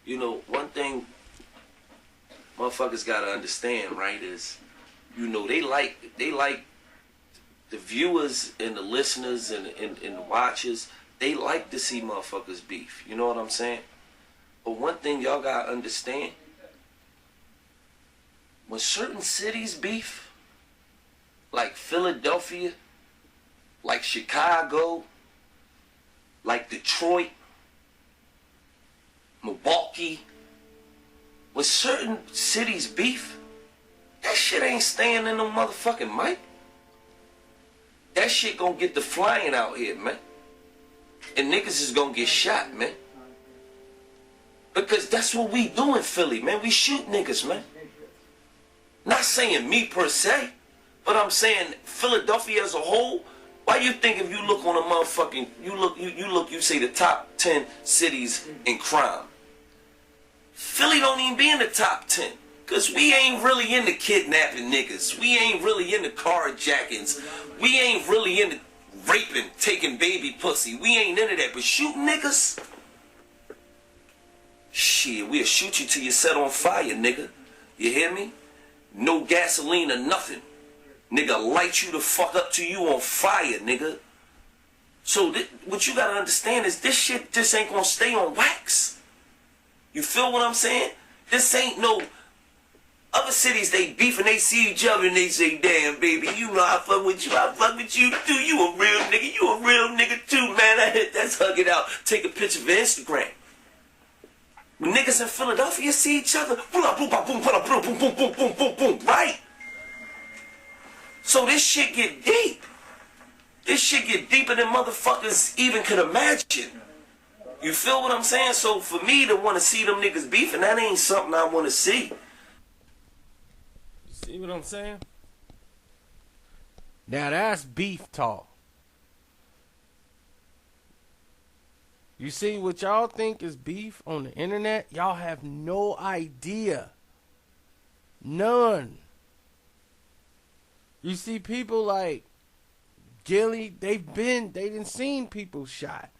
You know, one thing motherfuckers gotta understand, right, is, you know, they like the viewers and the listeners and the watchers, they like to see motherfuckers beef. You know what I'm saying? But one thing y'all gotta understand, when certain cities beef, like Philadelphia, like Chicago, like Detroit, Milwaukee, when certain cities beef, that shit ain't staying in no motherfucking mic. That shit gonna get the flying out here, man. And niggas is gonna get shot, man. Because that's what we do in Philly, man. We shoot niggas, man. Not saying me per se, but I'm saying Philadelphia as a whole. Why you think if you look on a motherfucking, you say the top 10 cities in crime, Philly don't even be in the top 10. Cause we ain't really into kidnapping niggas. We ain't really into carjackings. We ain't really into raping, taking baby pussy. We ain't into that. But shooting niggas? Shit, we'll shoot you till you set on fire, nigga. You hear me? No gasoline or nothing. Nigga, light you the fuck up till you on fire, nigga. So what you gotta understand is this shit just ain't gonna stay on wax. You feel what I'm saying? This ain't no... Other cities, they beef and they see each other and they say, damn, baby, you know I fuck with you. I fuck with you too. You a real nigga. You a real nigga too, man. Let's hug it out. Take a picture for Instagram. When niggas in Philadelphia see each other, boom, boom, boom, boom, boom, boom, boom, boom, boom, boom, boom, right? So this shit get deep. This shit get deeper than motherfuckers even could imagine. You feel what I'm saying? So for me to want to see them niggas beefing, that ain't something I want to see. See what I'm saying? Now that's beef talk. You see what y'all think is beef on the internet? Y'all have no idea. None. You see people like Gilly, they done seen people shot.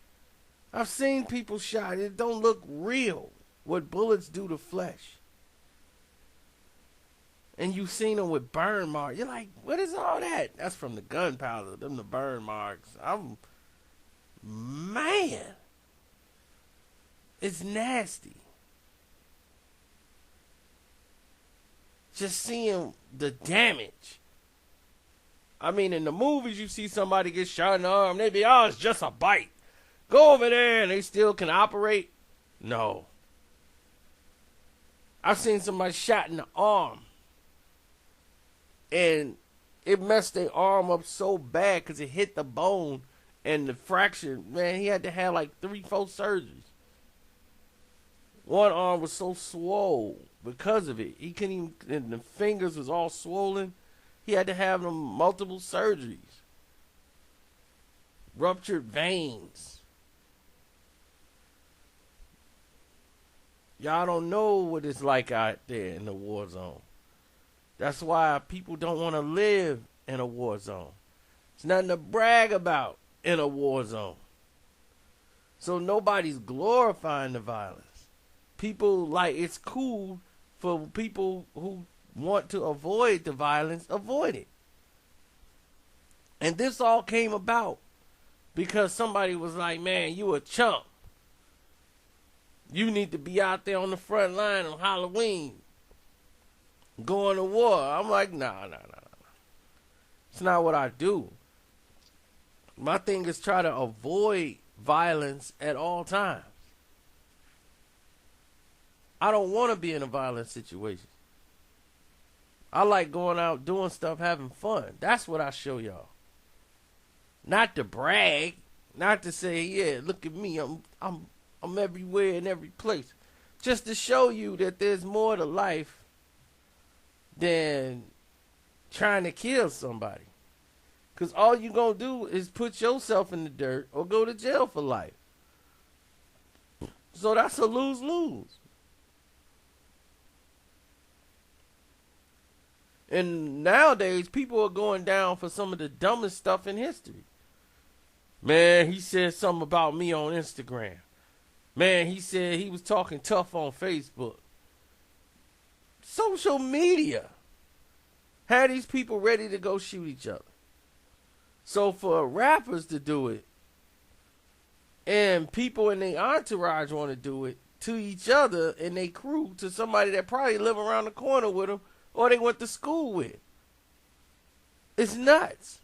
I've seen people shot. It don't look real what bullets do to flesh. And you seen them with burn marks. You're like, what is all that? That's from the gunpowder. Them the burn marks. Man. It's nasty. Just seeing the damage. I mean, in the movies, you see somebody get shot in the arm. They be, oh, it's just a bite. Go over there and they still can operate. No. I've seen somebody shot in the arm. And it messed their arm up so bad because it hit the bone and the fracture. Man, he had to have like 3-4 surgeries. One arm was so swole because of it. He couldn't even, and the fingers was all swollen. He had to have them multiple surgeries. Ruptured veins. Y'all don't know what it's like out there in the war zone. That's why people don't want to live in a war zone. It's nothing to brag about in a war zone. So nobody's glorifying the violence. People, like, it's cool for people who want to avoid the violence, avoid it. And this all came about because somebody was like, man, you a chump. You need to be out there on the front line on Halloween. Going to war. I'm like, nah. It's not what I do. My thing is try to avoid violence at all times. I don't want to be in a violent situation. I like going out, doing stuff, having fun. That's what I show y'all. Not to brag. Not to say, yeah, look at me. I'm everywhere in every place. Just to show you that there's more to life than trying to kill somebody. Because all you going to do is put yourself in the dirt or go to jail for life. So that's a lose-lose. And nowadays, people are going down for some of the dumbest stuff in history. Man, he said something about me on Instagram. Man, he said he was talking tough on Facebook. Social media had these people ready to go shoot each other. So for rappers to do it, and people in their entourage want to do it to each other and they crew, to somebody that probably live around the corner with them or they went to school with, it's nuts.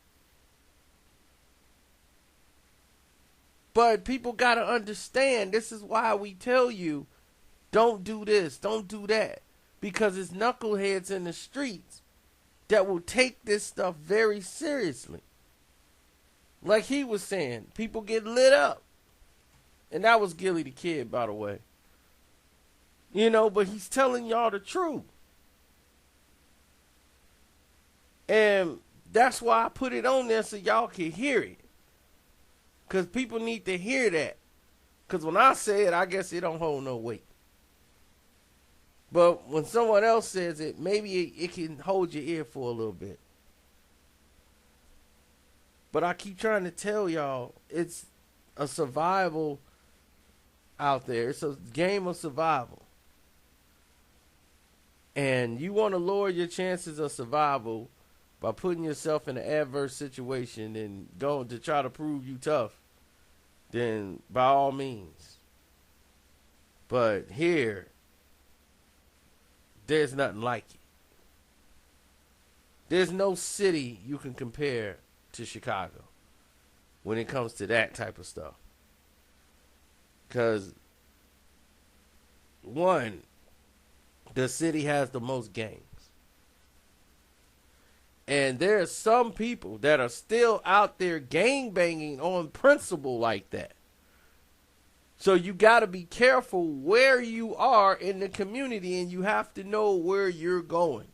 But people got to understand, this is why we tell you, don't do this, don't do that. Because it's knuckleheads in the streets that will take this stuff very seriously. Like he was saying, people get lit up. And that was Gilly the Kid, by the way. You know, but he's telling y'all the truth. And that's why I put it on there so y'all can hear it. Because people need to hear that. Because when I say it, I guess it don't hold no weight. But when someone else says it, maybe it can hold your ear for a little bit. But I keep trying to tell y'all, it's a survival out there. It's a game of survival. And you want to lower your chances of survival by putting yourself in an adverse situation and going to try to prove you tough, then by all means. But here, there's nothing like it. There's no city you can compare to Chicago when it comes to that type of stuff. Because, one, the city has the most gangs. And there are some people that are still out there gang banging on principle like that. So you got to be careful where you are in the community, and you have to know where you're going.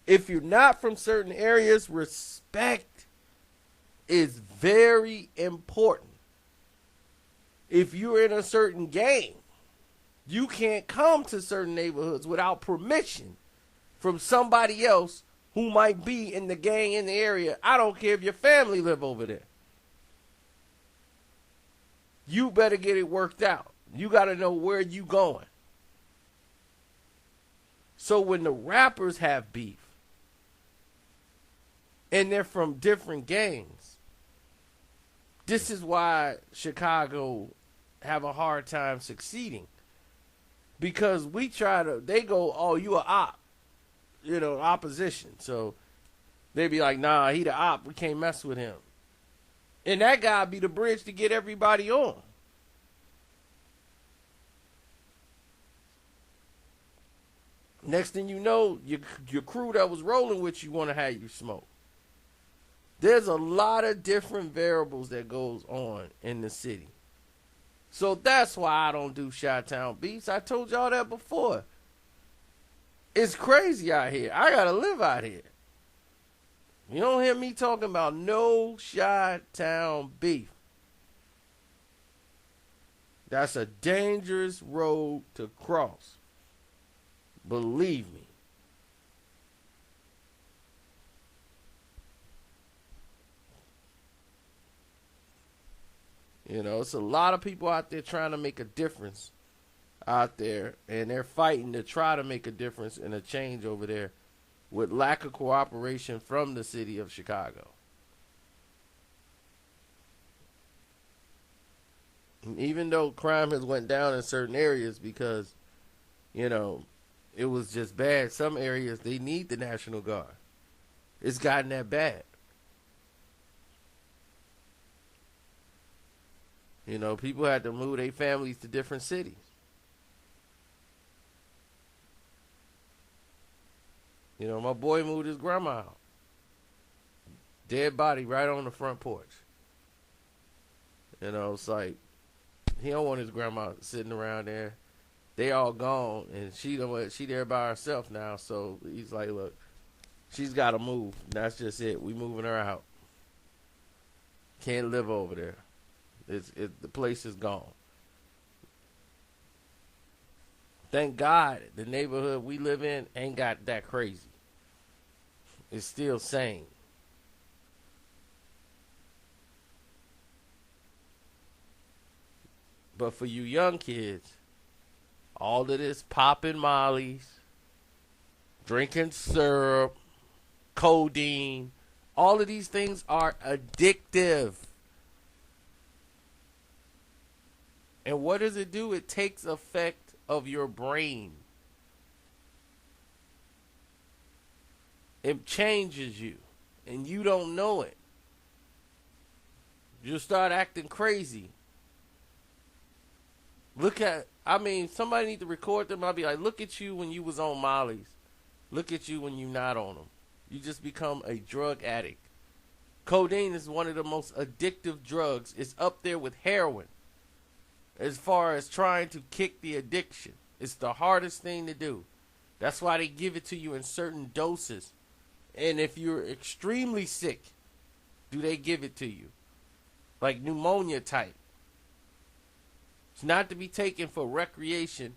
If you're not from certain areas, respect is very important. If you're in a certain gang, you can't come to certain neighborhoods without permission from somebody else who might be in the gang in the area. I don't care if your family live over there. You better get it worked out. You got to know where you going. So when the rappers have beef, and they're from different gangs, this is why Chicago have a hard time succeeding. Because they go, oh, you a op. You know, opposition. So they be like, nah, he the op. We can't mess with him. And that guy be the bridge to get everybody on. Next thing you know, your crew that was rolling with you want to have you smoke. There's a lot of different variables that goes on in the city. So that's why I don't do Chi-Town beats. I told y'all that before. It's crazy out here. I gotta live out here. You don't hear me talking about no Chi-Town beef. That's a dangerous road to cross. Believe me. You know, it's a lot of people out there trying to make a difference out there, and they're fighting to try to make a difference and a change over there with lack of cooperation from the city of Chicago. And even though crime has went down in certain areas because, you know, it was just bad, some areas they need the National Guard. It's gotten that bad. You know, people had to move their families to different cities. You know, my boy moved his grandma out. Dead body right on the front porch. You know, it's like, he don't want his grandma sitting around there. They all gone, and she there by herself now. So he's like, look, she's got to move. That's just it. We moving her out. Can't live over there. The place is gone. Thank God the neighborhood we live in ain't got that crazy. It's still sane. But for you young kids, all of this popping mollies, drinking syrup, codeine, all of these things are addictive. And what does it do? It takes effect of your brain. It changes you, and you don't know it. You'll start acting crazy. Somebody need to record them. I'll be like, look at you when you was on mollies. Look at you when you not on them. You just become a drug addict. Codeine is one of the most addictive drugs. It's up there with heroin as far as trying to kick the addiction. It's the hardest thing to do. That's why they give it to you in certain doses. And if you're extremely sick, do they give it to you? Like pneumonia type. It's not to be taken for recreation,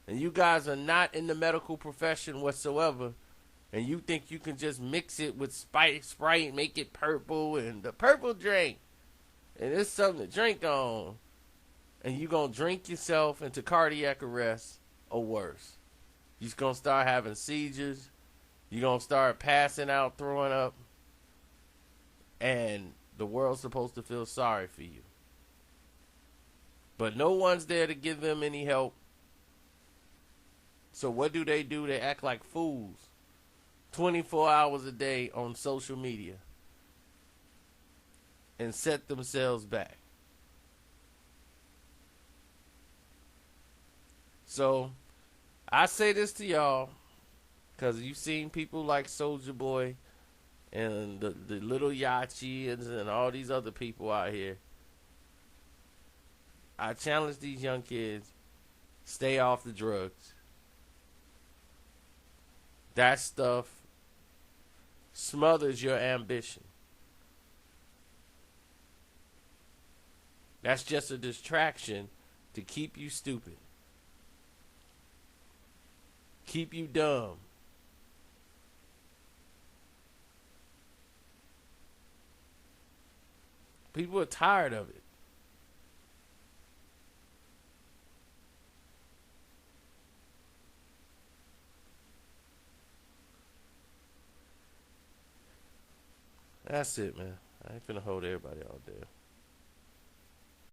and you guys are not in the medical profession whatsoever, and you think you can just mix it with Sprite, make it purple, and the purple drink, and it's something to drink on, and you gonna drink yourself into cardiac arrest or worse. You're gonna start having seizures, you're gonna start passing out, throwing up, and the world's supposed to feel sorry for you. But no one's there to give them any help. So what do? They act like fools 24 hours a day on social media and set themselves back. So I say this to y'all because you've seen people like Soulja Boy and the little Yachi and all these other people out here. I challenge these young kids, stay off the drugs. That stuff smothers your ambition. That's just a distraction to keep you stupid. Keep you dumb. People are tired of it. That's it, man. I ain't finna hold everybody all day.